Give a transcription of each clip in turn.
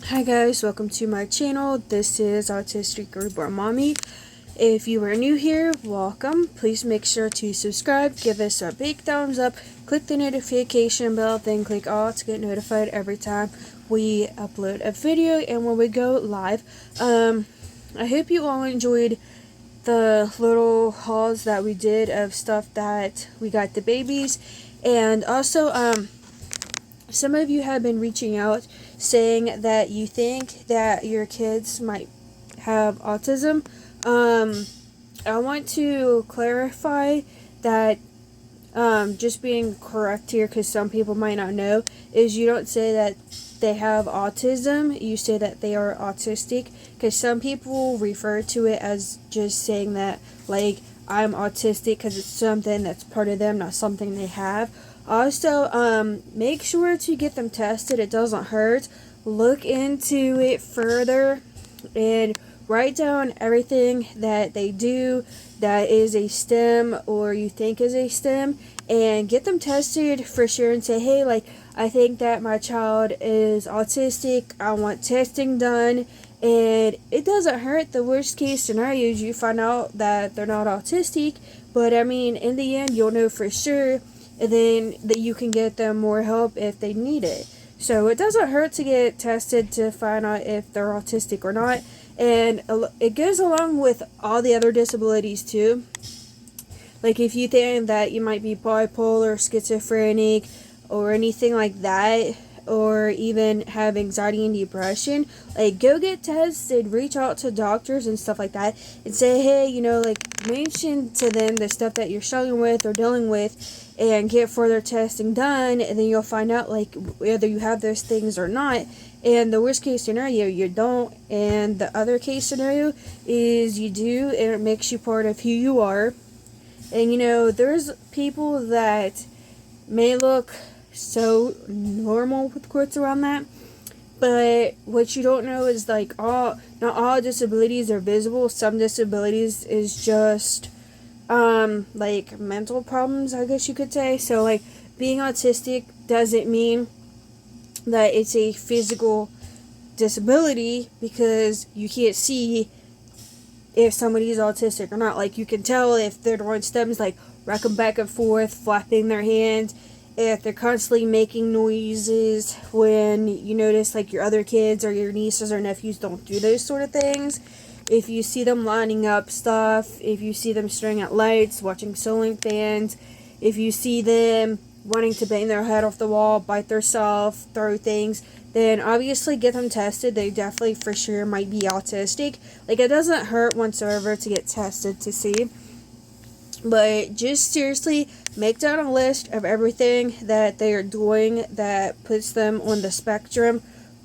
Hi guys, welcome to my channel. This is Autistic Reborn Mommy. If you are new here, welcome. Please make sure to subscribe, give us a big thumbs up, click the notification bell, then click all to get notified every time we upload a video and when we go live. I hope you all enjoyed the little hauls that we did of stuff that we got the babies, and also some of you have been reaching out saying that you think that your kids might have autism. I want to clarify that, just being correct here, because some people might not know, is you don't say that they have autism, you say that they are autistic, because some people refer to it as just saying that, like, I'm autistic because it's something that's part of them, not something they have. Also, make sure to get them tested. It doesn't hurt. Look into it further and write down everything that they do that is a STEM or you think is a STEM, and get them tested for sure and say, hey, like, I think that my child is autistic. I want testing done. And it doesn't hurt. The worst case scenario is you find out that they're not autistic, but I mean, in the end, you'll know for sure, and then that you can get them more help if they need it. So it doesn't hurt to get tested to find out if they're autistic or not. And it goes along with all the other disabilities too. Like if you think that you might be bipolar, schizophrenic, or anything like that, or even have anxiety and depression, like, go get tested, reach out to doctors and stuff like that, and say, hey, like, mention to them the stuff that you're struggling with or dealing with, and get further testing done, and then you'll find out, like, whether you have those things or not. And the worst case scenario, you don't, and the other case scenario is you do, and it makes you part of who you are. And there's people that may look so normal with quotes around that, but what you don't know is, like, not all disabilities are visible. Some disabilities is just like mental problems, I guess you could say. So, like, being autistic doesn't mean that it's a physical disability, because you can't see if somebody's autistic or not. Like, you can tell if they're doing stems, like rocking back and forth, flapping their hands, if they're constantly making noises when you notice, like, your other kids or your nieces or nephews don't do those sort of things. If you see them lining up stuff, if you see them staring at lights, watching ceiling fans, if you see them wanting to bang their head off the wall, bite themselves, throw things, then obviously get them tested. They definitely for sure might be autistic. Like, it doesn't hurt whatsoever to get tested to see. But just seriously, make down a list of everything that they are doing that puts them on the spectrum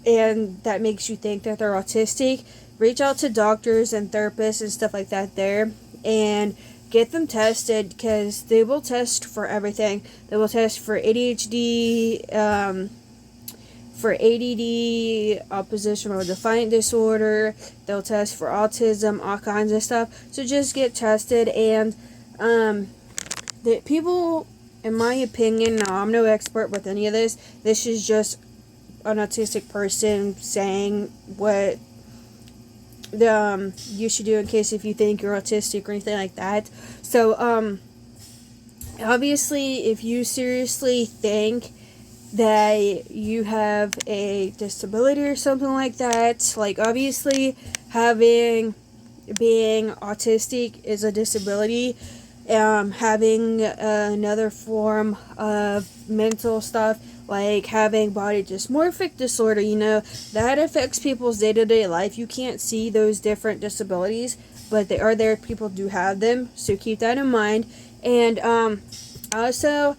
and that makes you think that they're autistic. Reach out to doctors and therapists and stuff like that there, and get them tested, because they will test for everything. They will test for ADHD, for ADD, oppositional defiant disorder. They'll test for autism, all kinds of stuff. So just get tested. And the people, in my opinion, now I'm no expert with any of this. This is just an autistic person saying what you should do in case if you think you're autistic or anything like that. So obviously, if you seriously think that you have a disability or something like that, like, obviously being autistic is a disability. Having another form of mental stuff, like having body dysmorphic disorder, that affects people's day-to-day life. You can't see those different disabilities, but they are there. People do have them, so keep that in mind. And also,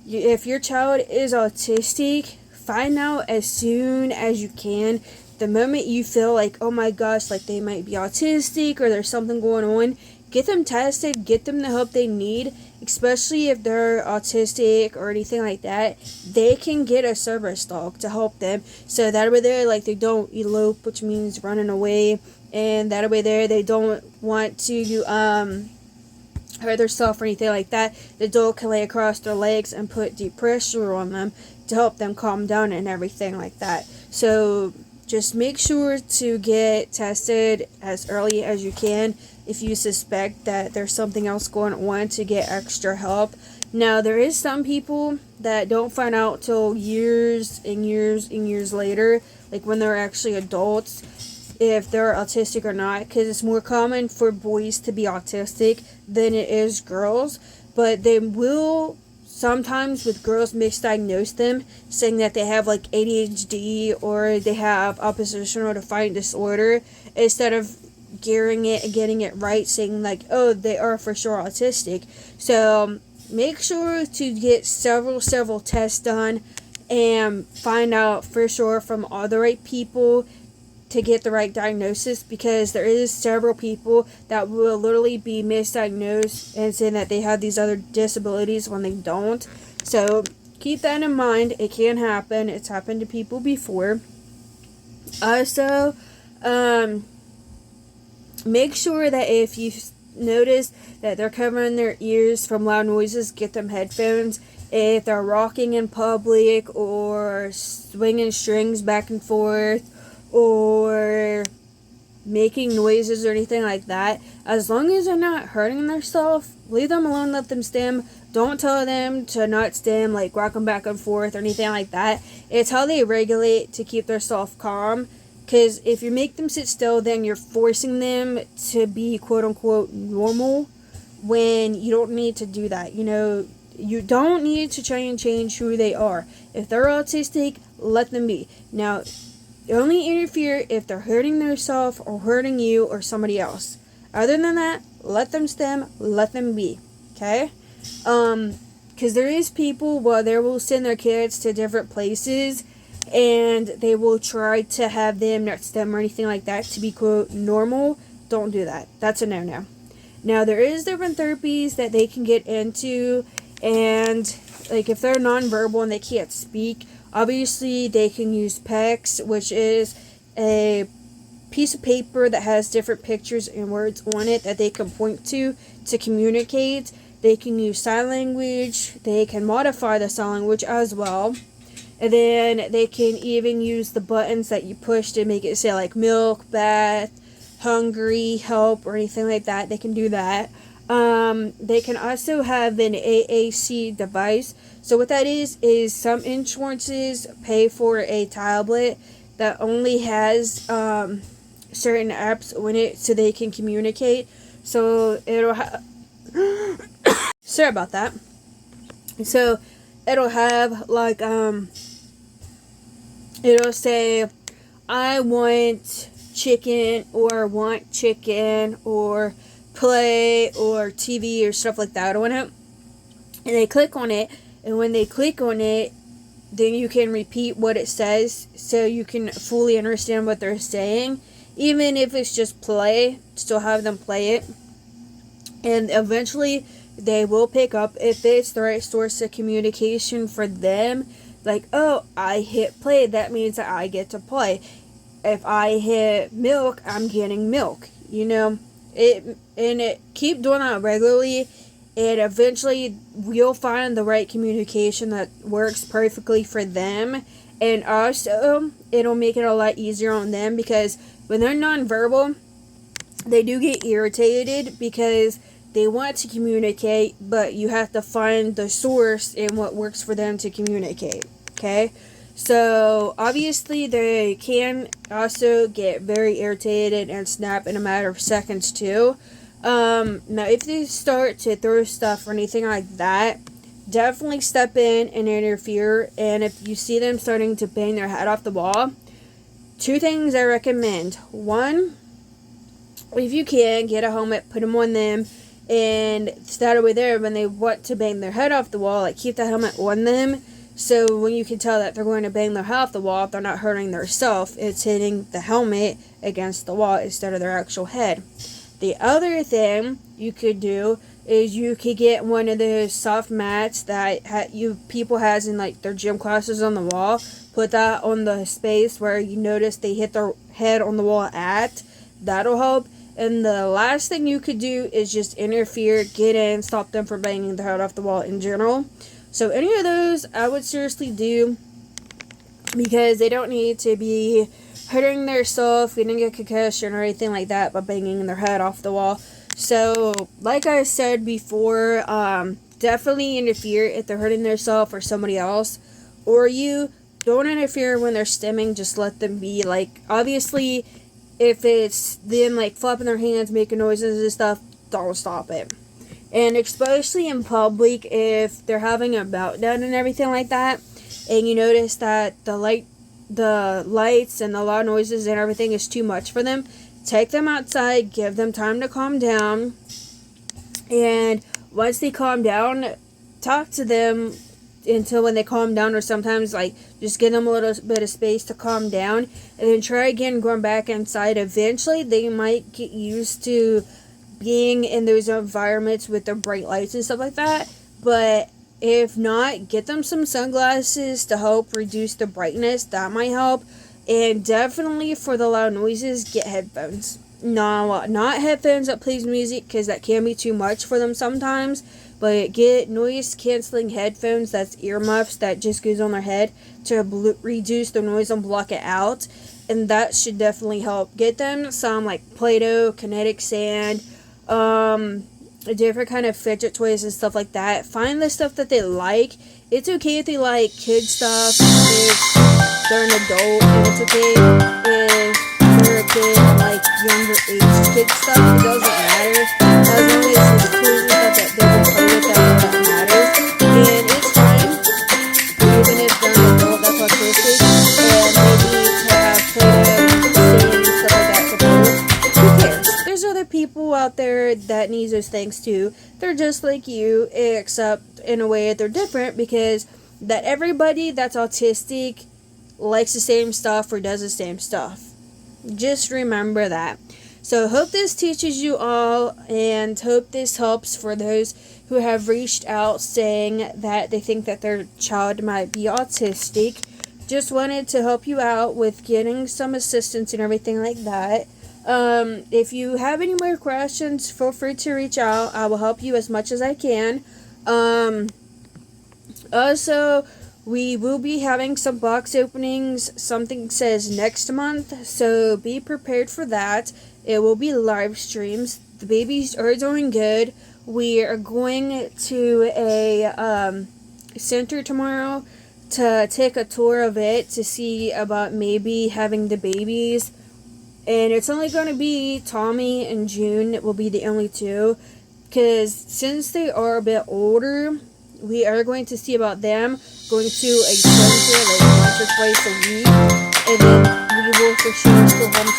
if your child is autistic, find out as soon as you can. The moment you feel like, oh my gosh, like they might be autistic or there's something going on, get them tested, get them the help they need, especially if they're autistic or anything like that. They can get a service dog to help them, so that way there, like, they don't elope, which means running away, and that way there, they don't want to hurt themselves or anything like that. The dog can lay across their legs and put deep pressure on them to help them calm down and everything like that. So just make sure to get tested as early as you can if you suspect that there's something else going on, to get extra help. Now, there is some people that don't find out till years and years and years later, like when they're actually adults, if they're autistic or not, because it's more common for boys to be autistic than it is girls. But they will sometimes, with girls, misdiagnose them, saying that they have like ADHD or they have oppositional defiant disorder, instead of gearing it and getting it right, saying like, oh, they are for sure autistic. So make sure to get several tests done and find out for sure from all the right people to get the right diagnosis, because there is several people that will literally be misdiagnosed and saying that they have these other disabilities when they don't. So keep that in mind. It can happen. It's happened to people before. Also, make sure that if you notice that they're covering their ears from loud noises, get them headphones. If they're rocking in public or swinging strings back and forth or making noises or anything like that, as long as they're not hurting themselves, leave them alone, let them stim. Don't tell them to not stim, like rock them back and forth or anything like that. It's how they regulate to keep themselves calm. Because if you make them sit still, then you're forcing them to be quote-unquote normal, when you don't need to do that. You know, you don't need to try and change who they are. If they're autistic, let them be. Now, only interfere if they're hurting themselves or hurting you or somebody else. Other than that, let them stim, let them be. Okay? Because there is people, well, they will send their kids to different places and they will try to have them not stem or anything like that to be quote normal. Don't do that. That's a no-no. Now, there is different therapies that they can get into, and like if they're nonverbal and they can't speak, obviously they can use PECS, which is a piece of paper that has different pictures and words on it that they can point to communicate. They can use sign language. They can modify the sign language as well. And then they can even use the buttons that you push to make it say like milk, bath, hungry, help, or anything like that. They can do that. They can also have an AAC device. So what that is some insurances pay for a tablet that only has certain apps on it so they can communicate. So it'll have... Sorry about that. So it'll have like it'll say, I want chicken, or want chicken, or play, or TV, or stuff like that on it. And they click on it, and when they click on it, then you can repeat what it says so you can fully understand what they're saying. Even if it's just play, still have them play it. And eventually they will pick up if it's the right source of communication for them. Like, oh, I hit play, that means that I get to play. If I hit milk, I'm getting milk. You know, keep doing that regularly, and eventually we'll find the right communication that works perfectly for them. And also, it'll make it a lot easier on them, because when they're nonverbal, they do get irritated because they want to communicate, but you have to find the source and what works for them to communicate. Okay? So, obviously, they can also get very irritated and snap in a matter of seconds, too. Now, if they start to throw stuff or anything like that, definitely step in and interfere. And if you see them starting to bang their head off the wall, 2 things I recommend. 1, if you can, get a helmet, put them on them, and that way there, when they want to bang their head off the wall, like, keep the helmet on them, so when you can tell that they're going to bang their head off the wall, if they're not hurting themselves, it's hitting the helmet against the wall instead of their actual head. The other thing you could do is you could get one of those soft mats that people has in like their gym classes on the wall. Put that on the space where you notice they hit their head on the wall at. That'll help. And the last thing you could do is just interfere, get in, stop them from banging their head off the wall in general. So any of those I would seriously do, because they don't need to be hurting themselves, getting a concussion or anything like that by banging their head off the wall. So, like I said before, definitely interfere if they're hurting themselves or somebody else or you. Don't interfere when they're stimming. Just let them be. Like, obviously, if it's them like flapping their hands, making noises and stuff, don't stop it. And especially in public, if they're having a meltdown and everything like that, and you notice that the lights and the loud noises and everything is too much for them, take them outside, give them time to calm down, and once they calm down, talk to them until when they calm down, or sometimes like just give them a little bit of space to calm down, and then try again going back inside. Eventually they might get used to being in those environments with the bright lights and stuff like that, but if not, get them some sunglasses to help reduce the brightness. That might help. And definitely for the loud noises, get headphones. No, not headphones that plays music, because that can be too much for them sometimes. But get noise canceling headphones, that's earmuffs that just goes on their head to reduce the noise and block it out. And that should definitely help. Get them some like Play-Doh, kinetic sand, different kind of fidget toys and stuff like that. Find the stuff that they like. It's okay if they like kid stuff, if they're an adult, and it's okay if they're a kid and like younger age kid stuff. It doesn't matter. As long as it's cool with that they can play with that matters. And it's fine, even if they're an adult that's autistic, and they need to have Play-Doh and stuff like that to play with. Who cares? There's other people out there that needs those things too. They're just like you, except in a way they're different, because that everybody that's autistic likes the same stuff or does the same stuff. Just remember that. So hope this teaches you all, and hope this helps for those who have reached out saying that they think that their child might be autistic. Just wanted to help you out with getting some assistance and everything like that. If you have any more questions, feel free to reach out. I will help you as much as I can. Also, we will be having some box openings. Something says next month, so be prepared for that. It will be live streams. The babies are doing good. We are going to a center tomorrow to take a tour of it to see about maybe having the babies. And it's only going to be Tommy and June will be the only two, because since they are a bit older, we are going to see about them going to a center like once or twice a week, and then we will for sure go home